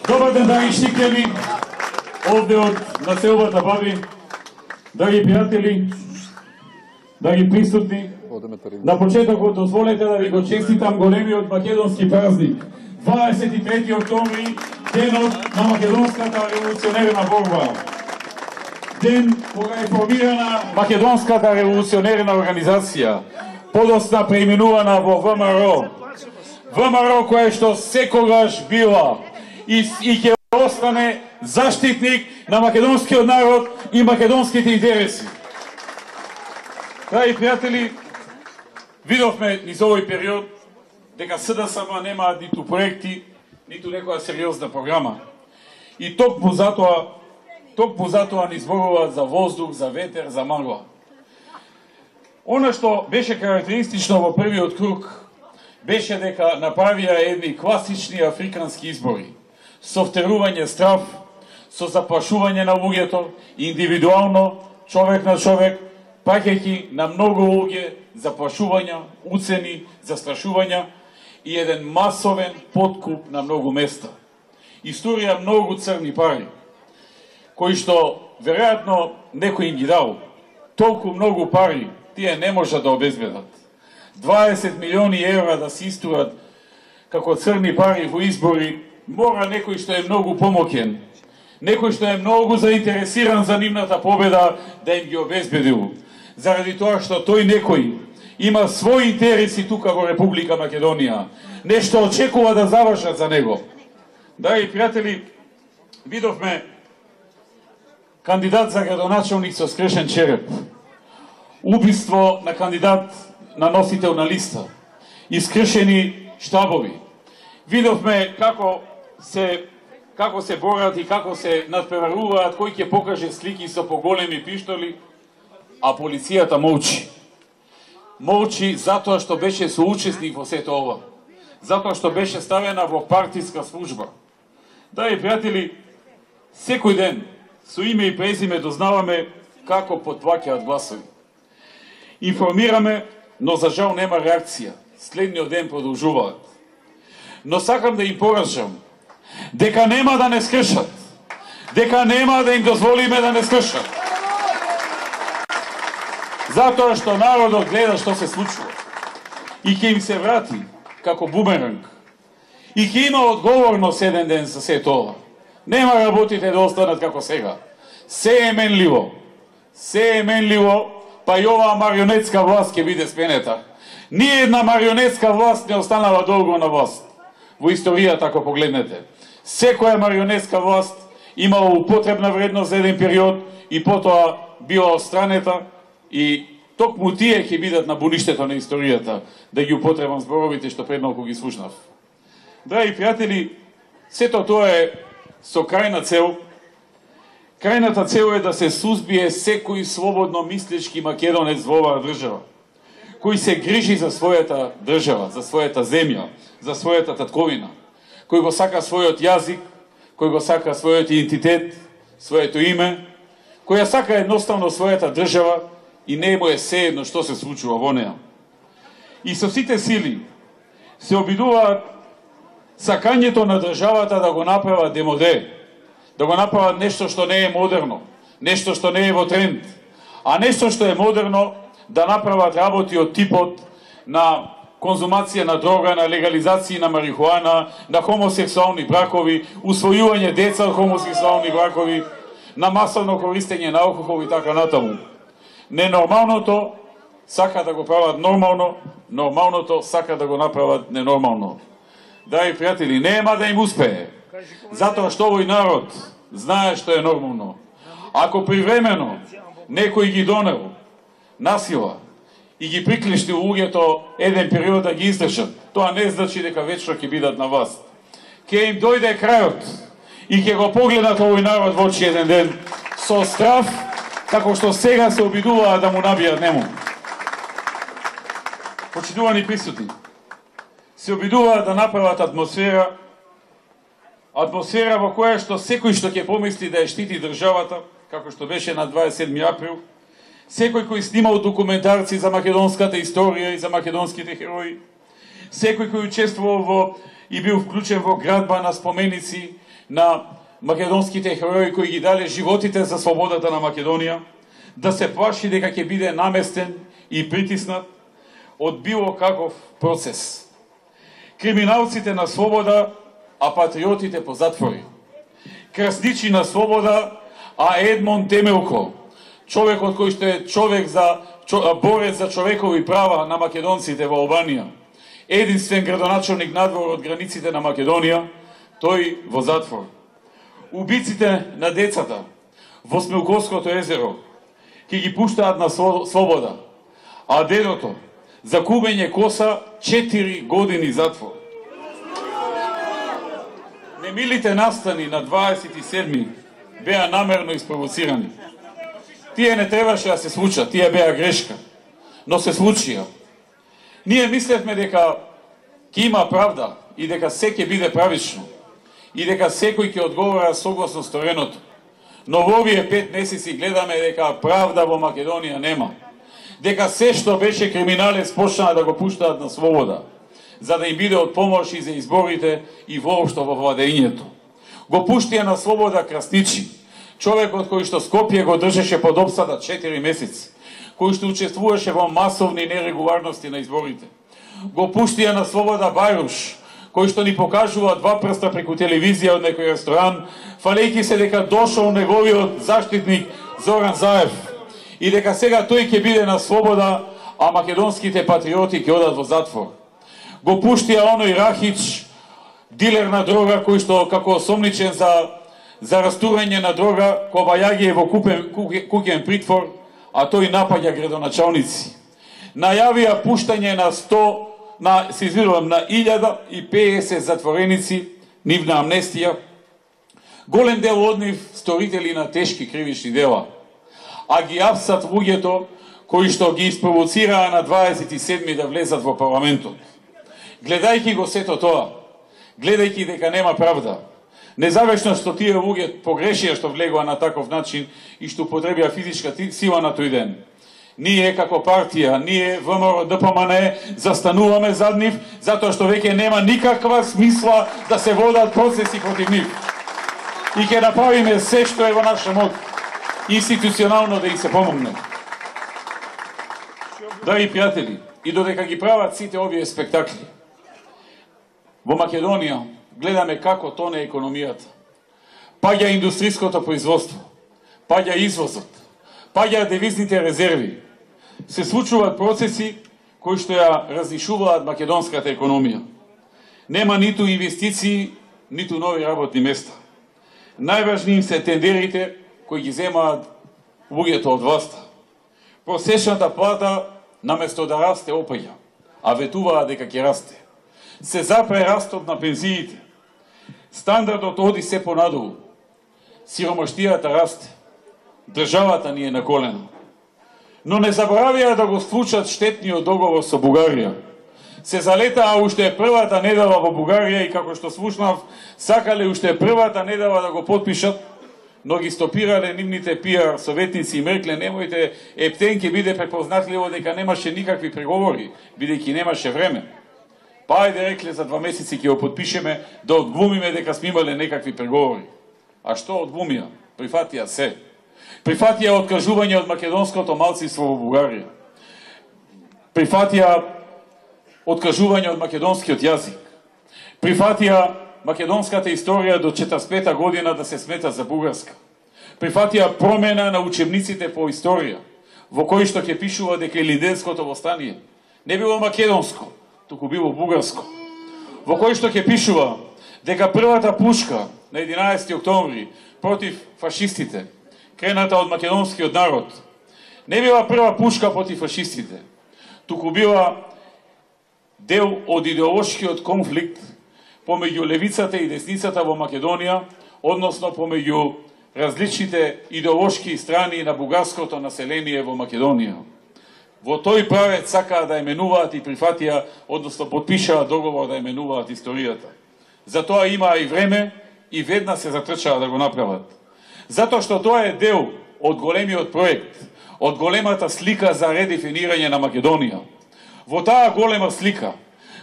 Добар ден, драги штиклени, овде од населбата Баби, драги пријатели, драги присутни. На почетокот дозволете да ви го честитам големиот македонски празник, 23 октомври, денот на македонската револуционерна борба. Ден кога е формирана македонската револуционерна организација, подосна преименувана во ВМРО. ВМРО која што секогаш била и ќе остане заштитник на македонскиот народ и македонските интереси. Драги пријатели, видовме низ овој период дека СДСМ немаат ниту проекти, ниту некоја сериозна програма. И токму затоа ни зборуваат за воздух, за ветер, за магла. Она што беше карактеристично во првиот круг беше дека направија едни класични африкански избори, со втерување страв, со заплашување на луѓето, индивидуално, човек на човек, паќајќи на многу луѓе заплашувања, уцени, застрашувања и еден масовен подкуп на многу места. Историја многу црни пари, кои што веројатно некој им ги дал. Толку многу пари тие не можат да обезбедат. 20 милиони евра да се истурат како црни пари во избори, мора некој што е многу помоќен, некој што е многу заинтересиран за нивната победа да им ги обезбедил. Заради тоа што тој некој има своји интереси тука во Република Македонија, нешто очекува да завршат за него. Драги пријатели, видовме кандидат за градоначалник со скрешен череп, убиство на кандидат на носител на листа, искршени штабови. Видовме како се борат и како се надпреваруваат, кој ќе покаже слики со поголеми пиштоли, а полицијата молчи. Молчи затоа што беше соучесник во сето ова, затоа што беше ставена во партиска служба. Драги пријатели, секој ден со име и презиме дознаваме како потваќаат гласови. Информираме, но за жал нема реакција. Следниот ден продолжуваат. Но сакам да им порачам дека нема да не скршат, дека нема да им дозволиме да не скршат. Затоа што народот гледа што се случува и ќе им се врати како бумеранг. И ќе има одговорност еден ден за сето ова. Нема работите да останат како сега. Се е менливо, па и оваа марионетска власт ќе биде спенета. Ни една марионетска власт не останала долго на власт. Во историјата, ако погледнете, секоја марионетска власт имала употребна вредност за еден период и потоа била отстранета и токму тие ќе бидат на буништето на историјата, да ги употребам зборовите што пред малку ги слушнав. Драги пријатели, сето тоа е со крајна цел. Крајната цел е да се сузбие секој слободно мислечки македонец во оваа држава, кој се грижи за својата држава, за својата земја, за својата татковина, кој го сака својот јазик, кој го сака својот идентитет, своето име, кој ја сака едноставно својата држава и не му е сеедно што се случува во неа. И со сите сили се обидуваат сакањето на државата да го направат демоде, да го направат нешто што не е модерно, нешто што не е во тренд, а нешто што е модерно да направат работи од типот на конзумација на дрога, на легализација на марихуана, на хомосексуални бракови, усвојување деца од хомосексуални бракови, на масовно користење на алкохол и така натаму. Ненормалното сака да го прават нормално, нормалното сака да го направат ненормално. Драги пријатели, нема да им успее, затоа што овој народ знае што е нормално. Ако привремено некој ги донел насила и ги приклишти луѓето еден период да ги издржат, тоа не значи дека вечно ќе бидат на власт. Ќе им дојде крајот и ќе го погледнат овој народ во очи еден ден со страв, како што сега се обидуваат да му набијат нему. Почитувани присутни, се обидуваат да направат атмосфера во која што секој што ќе помисли да ја штити државата, како што беше на 27 април, секој кој снимал документарци за македонската историја и за македонските херои, секој кој учествувал во и бил вклучен во градба на споменици на македонските херои кои ги дале животите за слободата на Македонија, да се плаши дека ќе биде наместен и притиснат од било каков процес. Криминалците на слобода, а патриотите по затвори. Красничи на слобода, а Едмон Темелко, човекот кој што е борец за човекови права на македонците во Албанија, единствен градоначалник надвор од границите на Македонија, тој во затвор. Убиците на децата во Смилковското езеро ќе ги пуштаат на слобода, а дедото за кубење коса 4 години затвор. Немилите настани на 27 беа намерно испровоцирани. Тие не требаше да се случат, тие беа грешка, но се случија. Ние мислевме дека ќе има правда и дека се ќе биде правично и дека секој ќе одговара согласно стореното. Но во овие 5 месеци гледаме дека правда во Македонија нема. Дека се што беше криминалец почнаа да го пуштаат на слобода, за да им биде од помош и за изборите и воопшто во владењето. Го пуштија на слобода Красничи, човекот кој што Скопје го држеше под опсада 4 месеци, кој што учествуваше во масовни нерегуларности на изборите. Го пуштија на слобода Бајруш, кој што ни покажува 2 прста преку телевизија од некој ресторан, фалејќи се дека дошол неговиот заштитник Зоран Заев и дека сега тој ќе биде на слобода, а македонските патриоти ќе одат во затвор. Го пуштија оној Рахич, дилер на дрога, кој што како осомничен за растурање на дрога, Кобајаги е во куќен притвор, а тој напаѓа градоначалници. Најавија пуштање на 1050 затвореници, нивна амнестија, голем дел од нив сторители на тешки кривични дела, а ги апсат луѓето кои што ги испровоцираа на 27 да влезат во парламентот. Гледајќи го сето тоа, гледајќи дека нема правда, независно што тие луѓе погрешија што влегоа на таков начин и што употребија физичка сила на тој ден, ние како партија, ние ВМРО ДПМН застануваме зад нив, затоа што веќе нема никаква смисла да се водат процеси против нив. И ќе направиме се што е во наша моќ институционално да им се помогне. Драги пријатели, и додека ги прават сите овие спектакли, во Македонија гледаме како тоне економијата. Паѓа индустриското производство, паѓа извозот, паѓа девизните резерви. Се случуваат процеси кои што ја разнишуваат македонската економија. Нема ниту инвестиции, ниту нови работни места. Најважни им се тендерите кои ги земаат луѓето од власта. Просечната плата наместо да расте опаѓа, а ветуваа дека ќе расте. Се запре растот на пензиите. Стандардот оди се понадолу. Сиромаштијата расте. Државата ни е на колено. Но не заборавија да го случат штетниот договор со Бугарија. Се залетаа уште првата недела во Бугарија и како што слушнав, сакале уште првата недела да го потпишат, но ги стопирале нивните пиар советници и Меркле, немојте, ептен ќе биде препознатливо дека немаше никакви преговори, бидејќи немаше време. Па ајде рекле за 2 месеци ќе го потпишеме да одглумиме дека сме имале некакви преговори. А што одглумија? Прифатија се. Прифатија откажување од македонското малцинство во Бугарија. Прифатија откажување од македонскиот јазик. Прифатија македонската историја до 45 година да се смета за бугарска. Прифатија промена на учебниците по историја, во кои што ќе пишува дека Илинденското востание не било македонско, туку било бугарско. Во кои што ќе пишува дека првата пушка на 11 октомври против фашистите, крената од македонскиот народ, не била прва пушка против фашистите, туку била дел од идеолошкиот конфликт помеѓу левицата и десницата во Македонија, односно помеѓу различните идеолошки страни на бугарското население во Македонија. Во тој правец сакаа да именуваат и прифатија, односно потпишаа договор да именуваат историјата. Затоа имаа и време и веднаш се затрчаа да го направат. Затоа што тоа е дел од големиот проект, од големата слика за редефинирање на Македонија. Во таа голема слика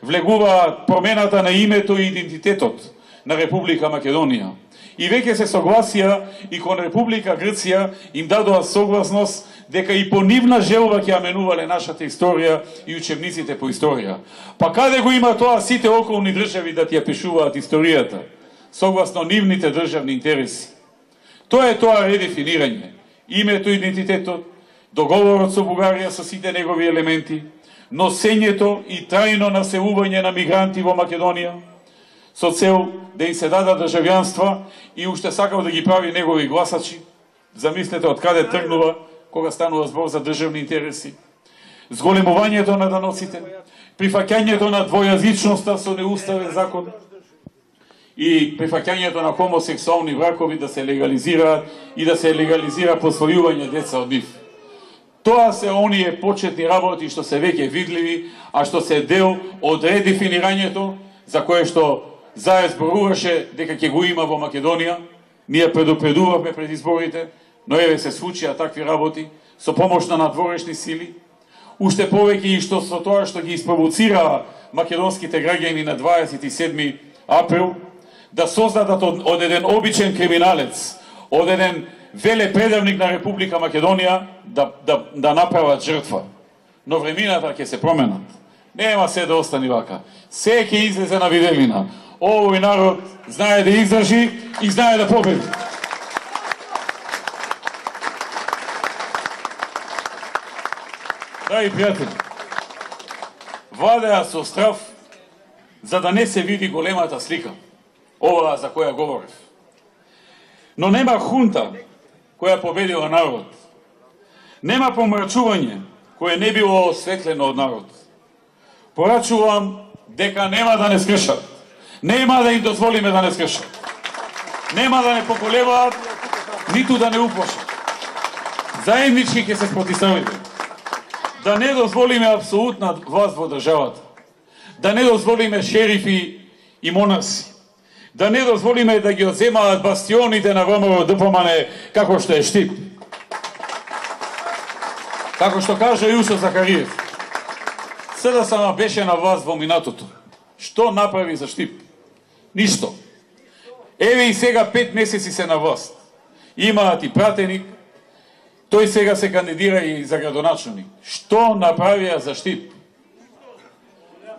влегува промената на името и идентитетот на Република Македонија. И веќе се согласија и кон Република Грција им дадоа согласност дека и по нивна желба ќе ја менувале нашата историја и учебниците по историја. Па каде го има тоа сите околни држави да ти ја пишуваат историјата, согласно нивните државни интереси? Тоа е тоа редефинирање. Името, идентитетот, договорот со Бугарија со сите негови елементи, носењето и трајно населување на мигранти во Македонија, со цел да им се дадат државјанства и уште сакал да ги прави негови гласачи. Замислете од каде тргнува кога станува збор за државни интереси. Зголемувањето на даноците, прифаќањето на двојазичноста со неуставен закон и прифаќањето на хомосексуални бракови да се легализираат и да се легализира посвојување деца од нив. Тоа се оние почетни работи што се веќе видливи, а што се дел од редефинирањето за кое што Заев зборуваше дека ќе го има во Македонија. Ние предупредувавме пред изборите, но еве се случија такви работи со помош на надворешни сили. Уште повеќе и што со тоа што ги испровоцираа македонските граѓани на 27 април да создадат од еден обичен криминалец, од еден велепредавник на Република Македонија да направат жртва. Но времината ќе се променат. Нема се да остани вака. Се ќе излезе на виделина. Овој народ знае да издржи и знае да победи. Драги пријатели, владеа со страв за да не се види големата слика, оваа за која говорев. Но нема хунта која победила народ. Нема помрачување кое не било осветлено од народ. Порачувам дека нема да не скршат. Нема да им дозволиме да не скршат. Нема да не поколебаат, ниту да не уплашат. Заеднички ќе се спротивставиме. Да не дозволиме апсолутна власт во државата. Да не дозволиме шерифи и монаси. Да не дозволиме да ги одземаат бастионите на ВМРО ДПМН како што е Штип. Како што кажа Јушо Захариев, СДСМ беше на власт во минатото. Што направи за Штип? Ништо. Еве и сега 5 месеци се на власт. Имаат и пратеник, тој сега се кандидира и за градоначелник. Што направија за Штип?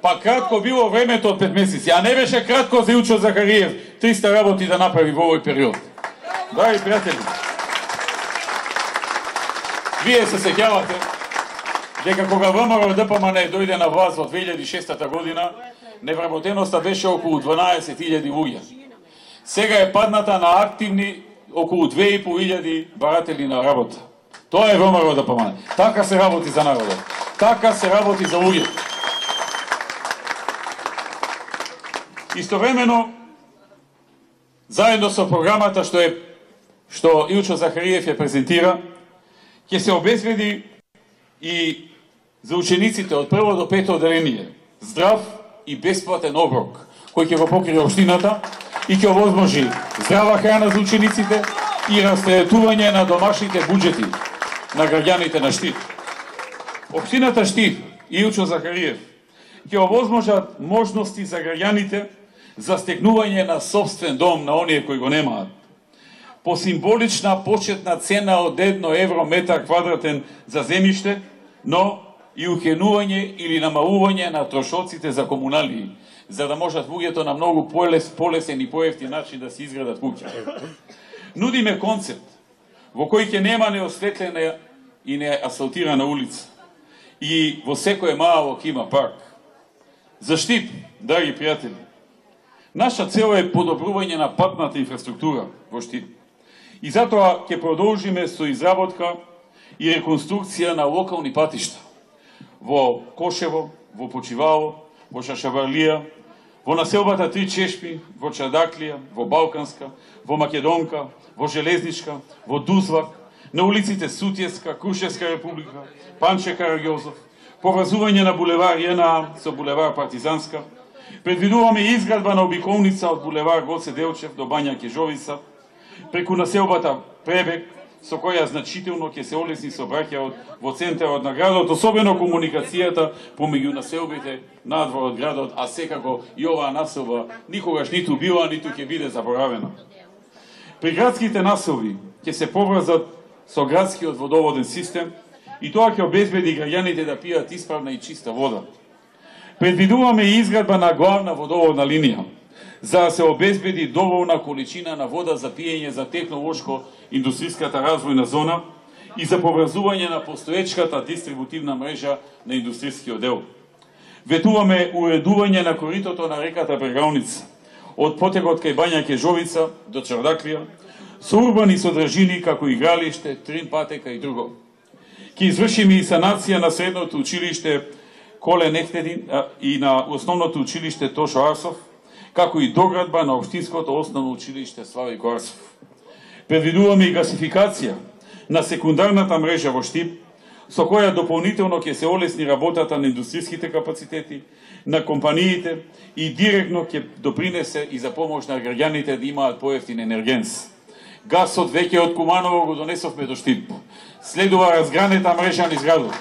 Па кратко било времето од 5 месеци, а не беше кратко за Јушо Захариев 300 работи да направи во овој период. Драги пријатели, вие се сеќавате дека кога ВМРО ДПМН дојде на власт во 2006 година, невработеноста беше околу 12.000 луѓе. Сега е падната на активни околу 2.500 баратели на работа. Тоа е ВМРО ДПМН. Така се работи за народот. Така се работи за луѓето. Истовремено, заедно со програмата што Илчо Захариев ја презентира, ќе се обезбеди и за учениците од прво до пето одделение здрав и бесплатен оброк, кој ќе го покрие општината и ќе овозможи здрава храна за учениците и растретување на домашните буџети на граѓаните на Штип. Општината Штип и Илчо Захариев ќе овозможат можности за граѓаните за стекнување на собствен дом на оние кои го немаат. По символична почетна цена од 1 евро метар квадратен за земјиште, но и укенување или намалување на трошоците за комуналии, за да можат луѓето на многу полесен и поевтин начин да се изградат куќа. Нудиме концепт во кој ќе нема неосветлена и неасфалтирана улица и во секое мало ќе има парк. За Штип, драги пријатели, наша цел е подобрување на патната инфраструктура во Штип. И затоа ќе продолжиме со изработка и реконструкција на локални патишта во Кошево, во Почивало, во Шашаварлија, во населбата Три Чешпи, во Чардаклија, во Балканска, во Македонка, во Железничка, во Дузвак, на улиците Сутјеска, Крушевска република, Панче Караѓозов, поврзување на булевар ЈНА со булевар Партизанска. Предвидуваме изградба на обиколница од булевар Гоце Делчев до Бања Кежовица, преку населбата Пребег, со која значително ќе се олесни сообраќајот во центарот на градот, особено комуникацијата помеѓу населбите надвор од градот, а секако и оваа населба никогаш ниту била, ниту ќе биде заборавена. При градските населби ќе се поврзат со градскиот водоводен систем и тоа ќе обезбеди граѓаните да пијат исправна и чиста вода. Предвидуваме и изградба на главна водоводна линија, за да се обезбеди доволна количина на вода за пиење за технолошко-индустријската развојна зона и за поврзување на постоечката дистрибутивна мрежа на индустријскиот дел. Ветуваме уредување на коритото на реката Брегалница, од потекот кај Бања Кежовица до Чардаклија, со урбани содржини како игралиште, трин патека и друго. Ќе извршиме и санација на средното училиште Коле Нехтедин и на основното училиште Тошо Арсов, како и доградба на општинското основно училиште Славико Арсов. Предвидуваме и гасификација на секундарната мрежа во Штип, со која дополнително ќе се олесни работата на индустријските капацитети, на компаниите и директно ќе допринесе и за помош на граѓаните да имаат поевтин енергенс. Гасот веќе од Куманово го донесовме до Штип. Следува разгранета мрежа низ градот,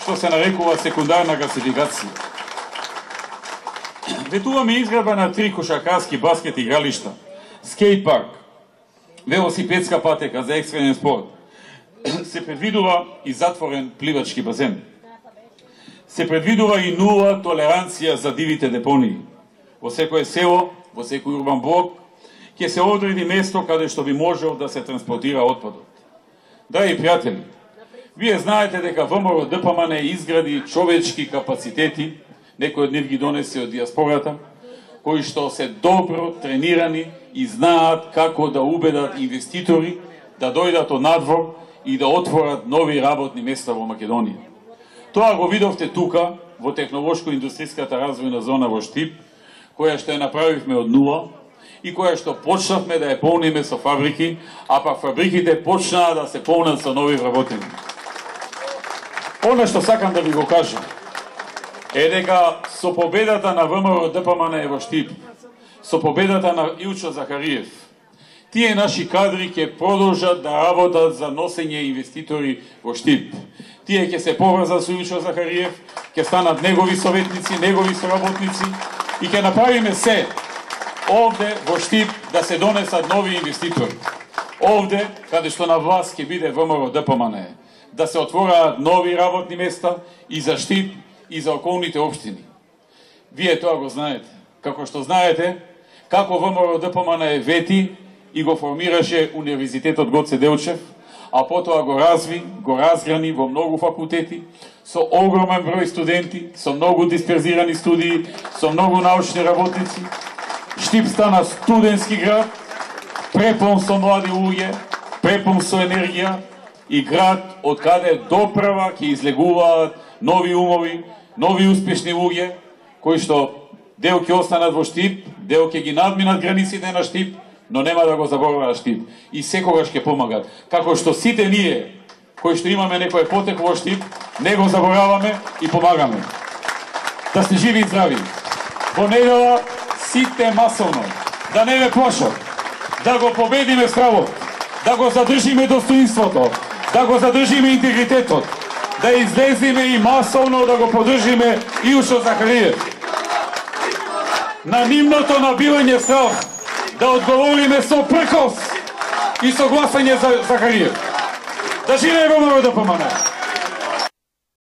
што се нарекува секундарна гасификација. Ветуваме изградба на 3 кошаркарски баскет игралишта, скейт парк, велосипедска патека за екстремен спорт. Се предвидува и затворен пливачки базен. Се предвидува и нула толеранција за дивите депонии. Во секое село, во секој урбан блок, ќе се одреди место каде што би можел да се транспортира отпадот. Драги пријатели, вие знаете дека ВМРО ДПМН изгради човечки капацитети, некој од нив ги донесе од диаспората, кои што се добро тренирани и знаат како да убедат инвеститори да дојдат од надвор и да отворат нови работни места во Македонија. Тоа го видовте тука, во технолошко-индустријската развојна зона во Штип, која што ја направивме од нула и која што почнавме да ја полниме со фабрики, а пак фабриките почнаа да се полнат со нови вработени. Она што сакам да ви го кажам е дека со победата на ВМРО ДПМН во Штип, со победата на Илчо Захариев, тие наши кадри ќе продолжат да работат за носење инвеститори во Штип. Тие ќе се поврзат со Илчо Захариев, ќе станат негови советници, негови соработници и ќе направиме се овде во Штип да се донесат нови инвеститори. Овде, каде што на власт ќе биде ВМРО ДПМН, да се отвораат нови работни места и за Штип и за околните општини. Вие тоа го знаете. Како што знаете, како ВМРО ДПМН вети и го формираше Универзитетот Гоце Делчев, а потоа го разви, го разграни во многу факултети, со огромен број студенти, со многу дисперзирани студии, со многу научни работници. Штип стана студентски град, препон со млади луѓе, препон со енергија и град од каде допрва ќе излегуваат нови умови, нови успешни луѓе, кои што дел ќе останат во Штип, дел ќе ги надминат границите на Штип, но нема да го забораваат Штип и секогаш ќе помагат. Како што сите ние, кои што имаме некој потек во Штип, не го забораваме и помагаме. Да сте живи и здрави. Во недела сите масовно, да не ме плашат, да го победиме стравот, да го задржиме достоинството, да го задржиме интегритетот, да излезиме и масовно да го поддржиме Илчо Захариев. На нивното набивање страв да одговориме со пркос и со гласање за Захариев. Да живее ВМРО ДПМН!